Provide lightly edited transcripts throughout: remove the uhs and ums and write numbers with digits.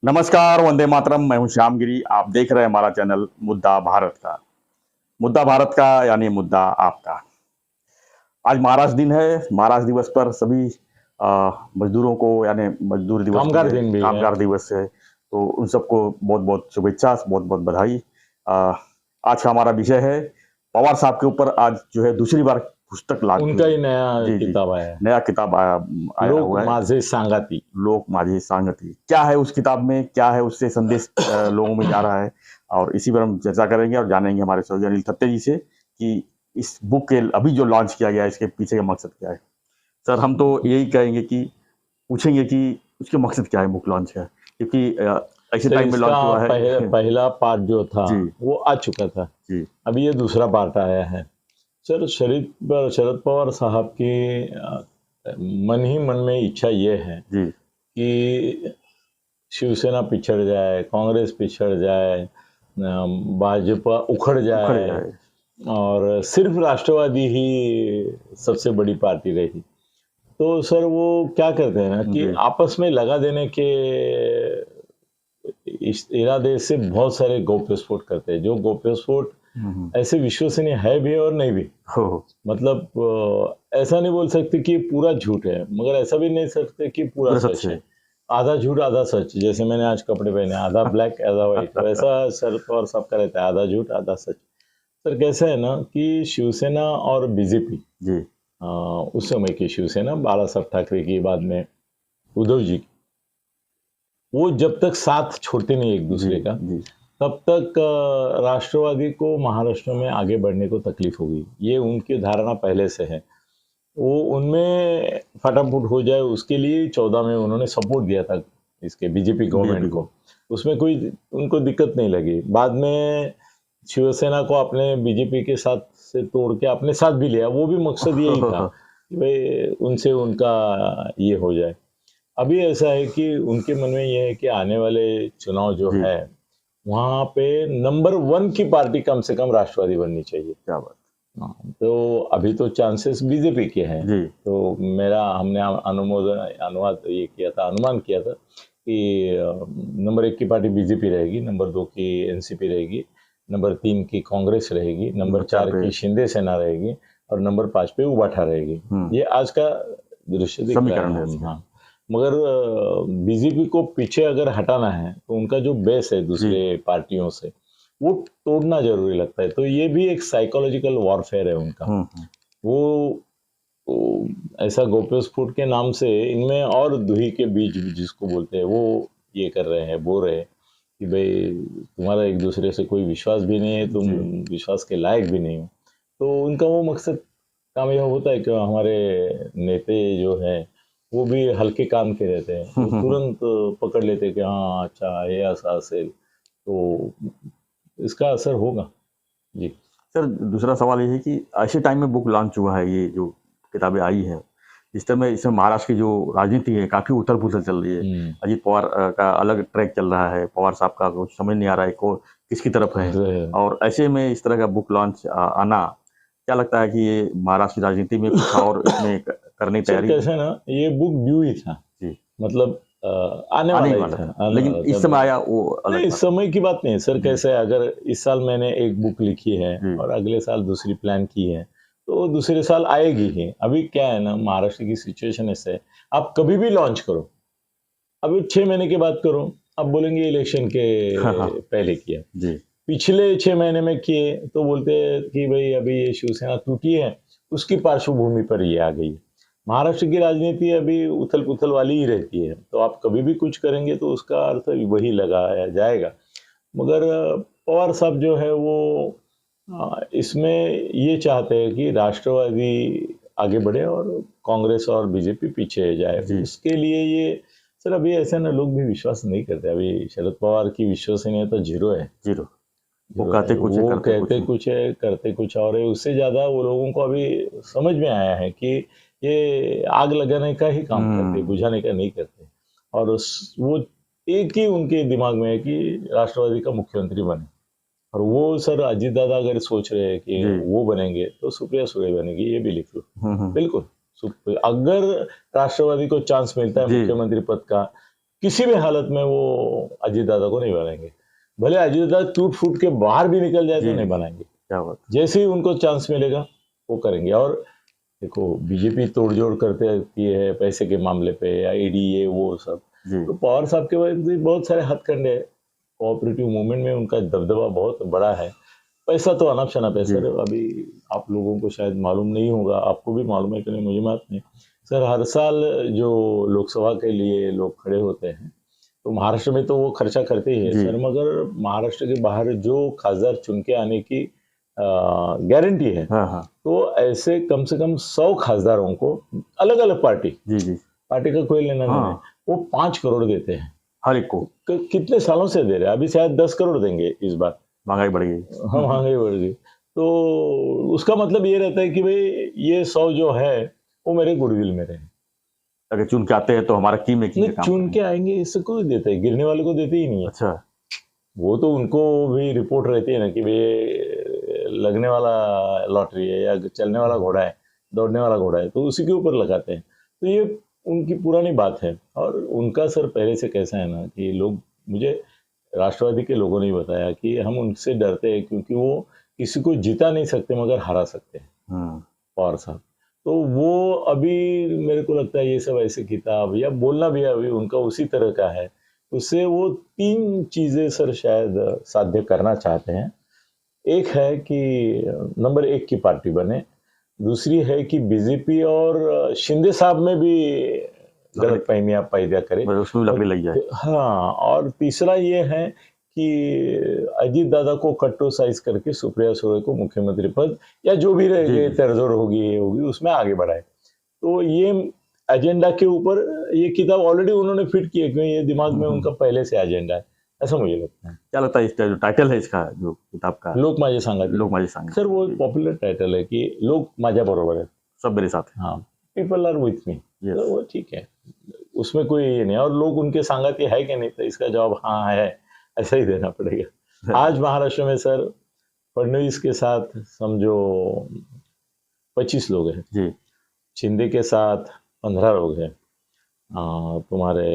नमस्कार, वंदे मातरम। मैं हूं श्याम गिरी। आप देख रहे हैं हमारा चैनल मुद्दा भारत का। मुद्दा भारत का यानी मुद्दा आपका। आज महाराष्ट्र दिन है। महाराष्ट्र दिवस पर सभी मजदूरों को यानी मजदूर दिवस कामगार दिन भी है। कामगार दिवस है, तो उन सबको बहुत बहुत शुभेच्छा, बहुत बहुत बधाई। आज का हमारा विषय है पवार साहब के ऊपर। आज जो है दूसरी बार पुस्तक उनका ही नया जी, किताब आया है, नया किताब आया लोक हुआ है, माझे सांगाती। लोक माझी सांगति। क्या है उस किताब में, क्या है उससे संदेश लोगों में जा रहा है, और इसी पर हम चर्चा करेंगे और जानेंगे हमारे सहयोगी अनिल थत्ते जी से कि इस बुक के अभी जो लॉन्च किया गया है इसके पीछे का मकसद क्या है। सर, हम तो यही कहेंगे कि पूछेंगे कि उसके मकसद क्या है बुक लॉन्च का, क्योंकि ऐसे टाइम में लॉन्च हुआ है। पहला पार्ट जो था जी, वो आ चुका था जी, अभी ये दूसरा पार्ट आया है। सर, शरद पवार साहब की मन ही मन में इच्छा ये है जी, कि शिवसेना पिछड़ जाए, कांग्रेस पिछड़ जाए, भाजपा उखड़ जाए और सिर्फ राष्ट्रवादी ही सबसे बड़ी पार्टी रही। तो सर वो क्या करते हैं ना कि आपस में लगा देने के इस इरादे से बहुत सारे गौप्यस्फोट करते हैं, जो गौप्यस्फोट ऐसे विश्वसनीय है भी और नहीं भी। मतलब ऐसा नहीं बोल सकते कि पूरा झूठ है, मगर ऐसा भी नहीं सकते कि पूरा सच है। आधा झूठ आधा सच, जैसे मैंने आज कपड़े पहने, आधा ब्लैक आधा व्हाइट, वैसा शरद पवार साहब का रहता है, आधा झूठ आधा सच। सर कैसा है ना कि शिवसेना और बीजेपी जी, उस समय की शिवसेना बाला साहब ठाकरे की, बाद में उद्धव जी, वो जब तक साथ छोड़ते नहीं एक दूसरे का, तब तक राष्ट्रवादी को महाराष्ट्र में आगे बढ़ने को तकलीफ होगी, ये उनकी धारणा पहले से है। वो उनमें फटाफट हो जाए उसके लिए 14 में उन्होंने सपोर्ट दिया था इसके बीजेपी गवर्नमेंट को, उसमें कोई उनको दिक्कत नहीं लगी। बाद में शिवसेना को अपने बीजेपी के साथ से तोड़ के अपने साथ भी लिया, वो भी मकसद यही था कि भाई उनसे उनका ये हो जाए। अभी ऐसा है कि उनके मन में ये है कि आने वाले चुनाव जो है वहां पे नंबर 1 की पार्टी कम से कम राष्ट्रवादी बननी चाहिए। क्या बात। तो अभी तो चांसेस बीजेपी के हैं, तो हमने अनुवाद ये किया था, अनुमान किया था कि नंबर 1 की पार्टी बीजेपी रहेगी, नंबर 2 की एनसीपी रहेगी, नंबर 3 की कांग्रेस रहेगी, नंबर 4 की शिंदे सेना रहेगी और नंबर 5 पे उबाठा रहेगी। ये आज का दृश्य दिख रहा है। हाँ, मगर बीजेपी को पीछे अगर हटाना है तो उनका जो बेस है दूसरे पार्टियों से वो तोड़ना जरूरी लगता है। तो ये भी एक साइकोलॉजिकल वॉरफेयर है उनका। वो ऐसा गोप्यस्फोट के नाम से इनमें और दुही के बीज जिसको बोलते हैं वो ये कर रहे हैं, बोल रहे हैं कि भाई तुम्हारा एक दूसरे से कोई विश्वास भी नहीं है, तुम विश्वास के लायक भी नहीं हो। तो उनका वो मकसद कामयाब होता है कि हमारे नेता जो है वो भी हल्के काम के रहते हैं, वो तुरंत पकड़ लेते कि हाँ अच्छा ये ऐसा असेल, तो इसका असर होगा। जी सर, दूसरा सवाल ये है कि ऐसे टाइम में बुक लॉन्च हुआ है, ये जो किताबें आई है, इस समय महाराष्ट्र की जो राजनीति है काफी उथल पुथल चल रही है। अजीत पवार का अलग ट्रैक चल रहा है, पवार साहब का कुछ समझ नहीं आ रहा है को किसकी तरफ है, और ऐसे में इस तरह का बुक लॉन्च आना, क्या लगता है कि ये महाराष्ट्र की राजनीति में कुछ और इसमें करने की तैयारी? कैसे ना, ये बुक ड्यू ही था जी, मतलब आने वाला था, लेकिन इस समय आया वो अलग। इस समय की बात नहीं सर। कैसे है, अगर इस साल मैंने एक बुक लिखी है और अगले साल दूसरी प्लान की है तो दूसरे साल आएगी ही। अभी क्या है ना, महाराष्ट्र की सिचुएशन ऐसे है, आप कभी भी लॉन्च करो, अभी 6 महीने के बाद करो, आप बोलेंगे इलेक्शन के पहले किया जी। पिछले 6 महीने में किए तो बोलते हैं कि भाई अभी ये शिवसेना टूटी है, उसकी पार्श्वभूमि पर ये आ गई। महाराष्ट्र की राजनीति अभी उथल पुथल वाली ही रहती है, तो आप कभी भी कुछ करेंगे तो उसका अर्थ वही लगाया जाएगा। मगर पवार साहब जो है वो इसमें ये चाहते हैं कि राष्ट्रवादी आगे बढ़े और कांग्रेस और बीजेपी पीछे जाए। उसके लिए ये सर, अभी ऐसे ना लोग भी विश्वास नहीं करते। अभी शरद पवार की विश्वसनीयता जीरो है। वो कहते कुछ है, करते कुछ और है। उससे ज्यादा वो लोगों को अभी समझ में आया है कि ये आग लगाने का ही काम करते, बुझाने का नहीं करते। और वो एक ही उनके दिमाग में है कि राष्ट्रवादी का मुख्यमंत्री बने। और वो सर अजीत दादा अगर सोच रहे हैं कि वो बनेंगे तो सुप्रिया सुळे बनेगी, ये भी लिख लो। बिल्कुल, अगर राष्ट्रवादी को चांस मिलता है मुख्यमंत्री पद का, किसी भी हालत में वो अजीत दादा को नहीं बनाएंगे। भले अजीत दादा टूट फूट के बाहर भी निकल जाए तो नहीं बनाएंगे। क्या बात। जैसे ही उनको चांस मिलेगा वो करेंगे। और देखो बीजेपी तोड़जोड़ करते रहती है पैसे के मामले पे या ईडी ये वो सब, तो पवार साहब के बाद बहुत सारे हथकंडे हैं। कोऑपरेटिव मूवमेंट में उनका दबदबा बहुत बड़ा है। पैसा तो अनाप शनाप है सर। अभी आप लोगों को शायद मालूम नहीं होगा, आपको भी मालूम है कि नहीं मुझे मालूम नहीं सर। हर साल जो लोकसभा के लिए लोग खड़े होते हैं तो महाराष्ट्र में तो वो खर्चा करते ही है सर, मगर महाराष्ट्र के बाहर जो खासदार चुन के आने की गारंटी है, तो ऐसे कम से कम 100 खासदारों को अलग अलग पार्टी का कोई लेना नहीं है, वो 5 करोड़ देते हैं हर एक को। कितने सालों से दे रहे हैं, अभी शायद 10 करोड़ देंगे इस बार। महंगाई बढ़ गई। हाँ, महंगाई बढ़ गई। तो उसका मतलब ये रहता है कि भाई ये 100 जो है वो मेरे गुडविल में रहे। अगर चुन के आते हैं तो हमारा की में चुन के आएंगे, इससे कोई देता है, गिरने वाले को देते ही नहीं है। अच्छा, वो तो उनको भी रिपोर्ट रहती है ना कि भाई लगने वाला लॉटरी है या चलने वाला घोड़ा है, दौड़ने वाला घोड़ा है, तो उसी के ऊपर लगाते हैं। तो ये उनकी पुरानी बात है। और उनका सर पहले से कैसा है ना कि लोग, मुझे राष्ट्रवादी के लोगों ने बताया कि हम उनसे डरते हैं क्योंकि वो किसी को जिता नहीं सकते मगर हरा सकते हैं पवार साहब। तो वो अभी मेरे को लगता है ये सब ऐसे किताब या बोलना भी अभी उनका उसी तरह का है। उससे वो 3 चीजें सर शायद साध्य करना चाहते हैं। एक है कि नंबर 1 की पार्टी बने, दूसरी है कि बीजेपी और शिंदे साहब में भी गलतफहमियां पैदा करे, उसमें लकड़ी लग जाए। हाँ, और तीसरा ये है कि अजीत दादा को कट्टोसाइज करके सुप्रिया सुळे को मुख्यमंत्री पद या जो भी रहेगी तड़जोड़ होगी ये होगी उसमें आगे बढ़ाए। तो ये एजेंडा के ऊपर ये किताब ऑलरेडी उन्होंने फिट की है क्योंकि ये दिमाग में उनका पहले से एजेंडा है, ऐसा मुझे लगता है। क्या लगता है इसका जो टाइटल है इसका जो किताब का? लोक माझे सांगा। लोक माझे सांगा सर वो पॉपुलर टाइटल है कि लोग माझ्या बरोबर है, सब मेरे साथ। हाँ, पीपल आर विथ मी, तो वो ठीक है, उसमें कोई ये नहीं। और लोग उनके सांगती है कि नहीं, तो इसका जवाब हाँ है, ऐसा ही देना पड़ेगा। आज महाराष्ट्र में सर फडणवीस के साथ समझो 25 लोग हैं जी, शिंदे के साथ 15 लोग हैं, तुम्हारे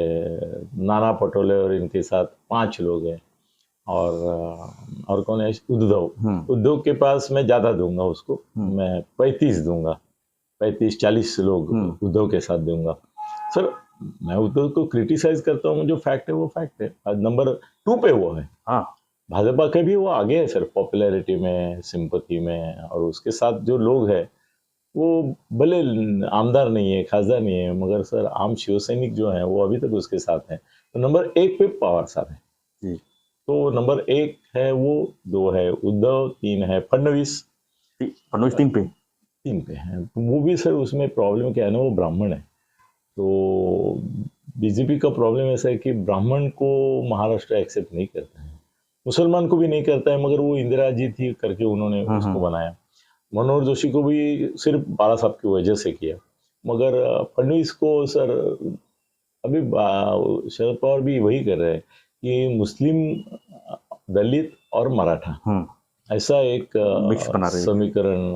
नाना पटोले और इनके साथ 5 लोग हैं, और कौन है, उद्धव के पास मैं ज्यादा दूंगा उसको, मैं 35 दूंगा, 35-40 लोग उद्धव के साथ दूंगा। सर मैं उद्धव को क्रिटिसाइज करता हूँ, जो फैक्ट है वो फैक्ट है। आज नंबर 2 पे वो है। हाँ, भाजपा के भी वो आगे है सर, पॉपुलैरिटी में, सिंपैथी में। और उसके साथ जो लोग हैं वो भले आमदार नहीं है, खासदार नहीं है, मगर सर आम शिवसैनिक जो है वो अभी तक उसके साथ है। तो नंबर 1 पे पवार साहब है जी। तो नंबर 1 है वो, 2 है उद्धव, 3 है फडणवीस 3 पे है। तो वो भी सर उसमें प्रॉब्लम क्या है ना, वो ब्राह्मण है। तो बीजेपी का प्रॉब्लम ऐसा है कि ब्राह्मण को महाराष्ट्र एक्सेप्ट नहीं करता है, मुसलमान को भी नहीं करता है, मगर वो इंदिरा जी थी करके उन्होंने उसको बनाया। मनोहर जोशी को भी सिर्फ बाला साहब की वजह से किया, मगर फडणवीस को सर अभी शरद पवार भी वही कर रहे हैं कि मुस्लिम, दलित और मराठा ऐसा एक समीकरण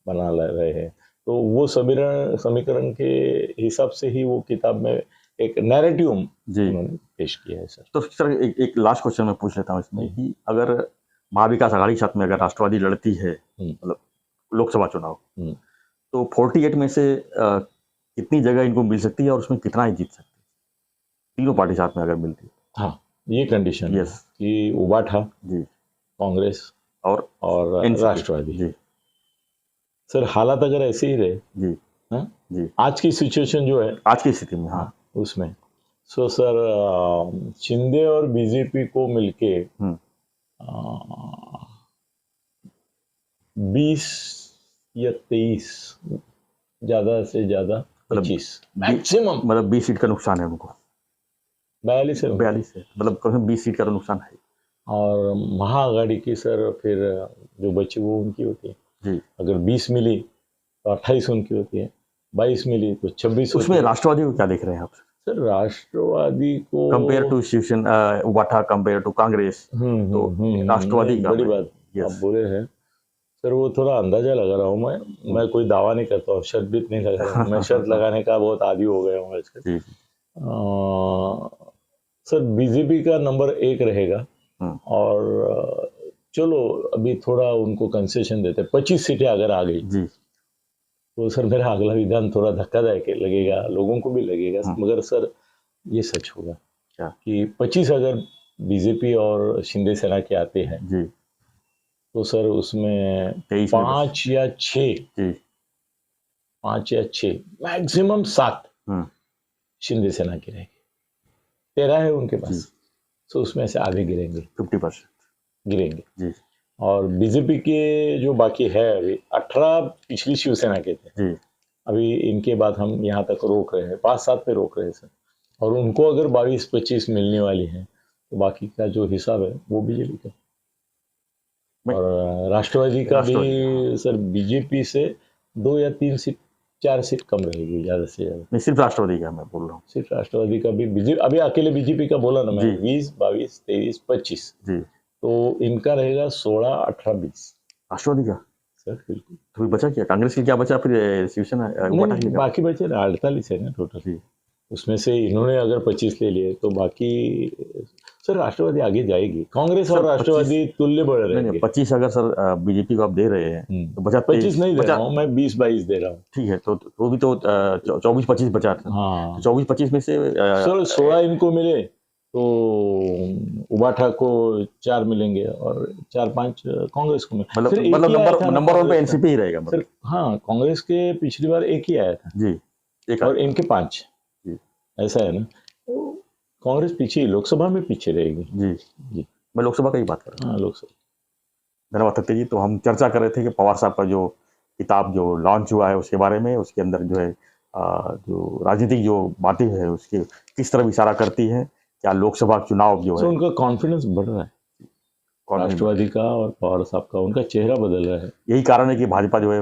बना रहे हैं। तो वो समीकरण के हिसाब से ही वो किताब में एक नैरेटिव उन्होंने पेश किया है सर। तो सर एक लास्ट क्वेश्चन मैं पूछ लेता हूँ इसमें कि अगर महाविकास आघाड़ी के साथ में अगर राष्ट्रवादी लड़ती है मतलब लोकसभा चुनाव, तो 48 में से कितनी जगह इनको मिल सकती है और उसमें कितना ही जीत सकती है? तीनों पार्टी साथ में अगर मिलती है। हाँ, ये कंडीशन यस कि उबाठा जी, कांग्रेस और राष्ट्रवादी जी। सर हालात अगर ऐसे ही रहे जी, हाँ जी, आज की सिचुएशन जो है, आज की स्थिति में, हाँ उसमें सो सर शिंदे और बीजेपी को मिलके 20 या 23, ज्यादा से ज्यादा 25 मैक्सिमम, मतलब 20 सीट का नुकसान है उनको। 42 है, मतलब कम 20 सीट का नुकसान है। और महाआघाड़ी की सर फिर जो बची वो उनकी होती है जी। अगर 20 मिली तो 28 उनकी होती है, 22 मिली तो 26। उसमें राष्ट्रवादी को क्या देख रहे हैं आप सर? राष्ट्रवादी को compare to Shiv Sena, Ubatha compare to Congress, तो राष्ट्रवादी बड़ी बात आप बोले हैं सर। वो थोड़ा अंदाजा लगा रहा हूँ मैं कोई दावा नहीं करता हूँ, शर्त भी नहीं लगा रहा हूँ मैं। शर्त लगाने का बहुत आदी हो गया हूँ आजकल। सर बीजेपी का नंबर 1 रहेगा और चलो अभी थोड़ा उनको कंसेशन देते, 25 सीटें अगर आ गई जी तो सर मेरा अगला विधान थोड़ा धक्कादायक लगेगा, लोगों को भी लगेगा, मगर सर ये सच होगा क्या कि 25 अगर बीजेपी और शिंदे सेना के आते हैं जी तो सर उसमें 23 5 या 6 जी 5 या 6 मैक्सिमम 7 शिंदे सेना की रहेगी, 13 है उनके पास, तो उसमें से आधे गिरेंगे, 50% गिरेंगे जी और बीजेपी के जो बाकी है अभी 18 पिछली शिवसेना के थे जी अभी इनके बाद हम यहाँ तक रोक रहे हैं, 5-7 पे रोक रहे हैं सर, और उनको अगर 22-25 मिलने वाली है तो बाकी का जो हिसाब है वो बीजेपी का और राष्ट्रवादी का भी सर बीजेपी से 2 या 3 सीट 4 सीट कम रहेगी ज्यादा से ज्यादा। नहीं सिर्फ राष्ट्रवादी का मैं बोल रहा हूँ, सिर्फ राष्ट्रवादी का भी बीजेपी अभी अकेले बीजेपी का बोला ना मैं 20, 22, 23, 25 जी तो इनका रहेगा 16, 18, 20 राष्ट्रवादी का सर बिल्कुल। तो बचा क्या, कांग्रेस की क्या बचा, फिर शिवसेना बाकी बचे 48 है ना टोटल, उसमें से इन्होंने अगर 25 ले लिए तो बाकी सर राष्ट्रवादी आगे जाएगी, कांग्रेस और राष्ट्रवादी तुल्य बढ़ रहे हैं। 25 अगर सर बीजेपी को आप दे रहे हैं तो बचा 25 नहीं दे रहा हूँ मैं, 20-22 दे रहा हूँ। ठीक है तो भी तो 24-25 बचा था। हाँ 24-25 में से सर 16 इनको मिले तो उबाठा को 4 मिलेंगे और 4-5 कांग्रेस को मिले, मतलब नंबर 1 पे एनसीपी ही रहेगा सर। हाँ कांग्रेस के पिछली बार एक ही आया था जी, एक और इनके 5 ऐसा है ना, कांग्रेस पीछे, लोकसभा में पीछे रहेगी। जी जी मैं लोकसभा का ही बात कर रहा हूँ। हाँ लोकसभा। धन्यवाद सत्य जी। तो हम चर्चा कर रहे थे कि पवार साहब का जो किताब जो लॉन्च हुआ है उसके बारे में, उसके अंदर जो है जो राजनीतिक जो बातें हैं उसके किस तरह इशारा करती है, क्या लोकसभा चुनाव जो है उनका कॉन्फिडेंस बढ़ रहा है राष्ट्रवादी का और पवार साहब का, उनका चेहरा बदल रहा है। यही कारण है कि भाजपा जो है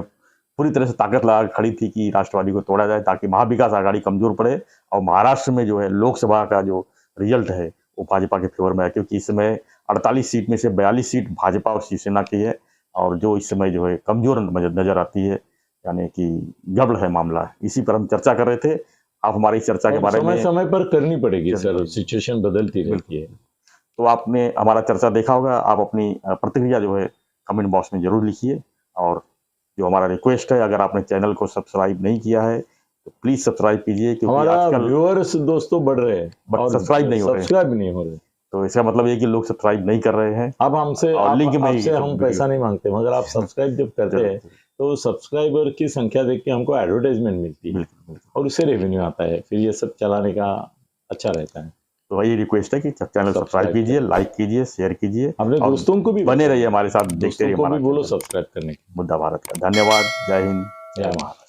पूरी तरह से ताकत लगा खड़ी थी कि राष्ट्रवादी को तोड़ा जाए ताकि महाविकास आघाड़ी कमजोर पड़े और महाराष्ट्र में जो है लोकसभा का जो रिजल्ट है वो भाजपा के फेवर में है, क्योंकि इस समय 48 सीट में से 42 सीट भाजपा और शिवसेना की है और जो इस समय जो है कमजोर नजर आती है, यानी कि गड़बड़ है मामला। इसी पर हम चर्चा कर रहे थे। आप हमारी चर्चा के बारे में समय पर करनी पड़ेगी सर, सिचुएशन बदलती रहती है। तो आपने हमारा चर्चा देखा होगा, आप अपनी प्रतिक्रिया जो है कमेंट बॉक्स में जरूर लिखिए और जो हमारा रिक्वेस्ट है, अगर आपने चैनल को सब्सक्राइब नहीं किया है तो प्लीज सब्सक्राइब कीजिए, क्योंकि आजकल व्यूअर्स दोस्तों बढ़ रहे हैं बट सब्सक्राइब नहीं हो रहे। तो इसका मतलब ये कि लोग सब्सक्राइब नहीं कर रहे हैं। अब हमसे लिंक में हम पैसा नहीं मांगते, मगर आप सब्सक्राइब जब करते हैं तो सब्सक्राइबर की संख्या देख के हमको एडवर्टाइजमेंट मिलती है और उससे रेवेन्यू आता है, फिर ये सब चलाने का अच्छा रहता है। तो वही रिक्वेस्ट है कि चैनल सब्सक्राइब कीजिए, लाइक कीजिए, शेयर कीजिए, अपने दोस्तों को भी बने रहिए हमारे साथ, देखते रहिए हमारा बोलो सब्सक्राइब करने की। मुद्दा भारत का। धन्यवाद। जय हिंद, जय भारत।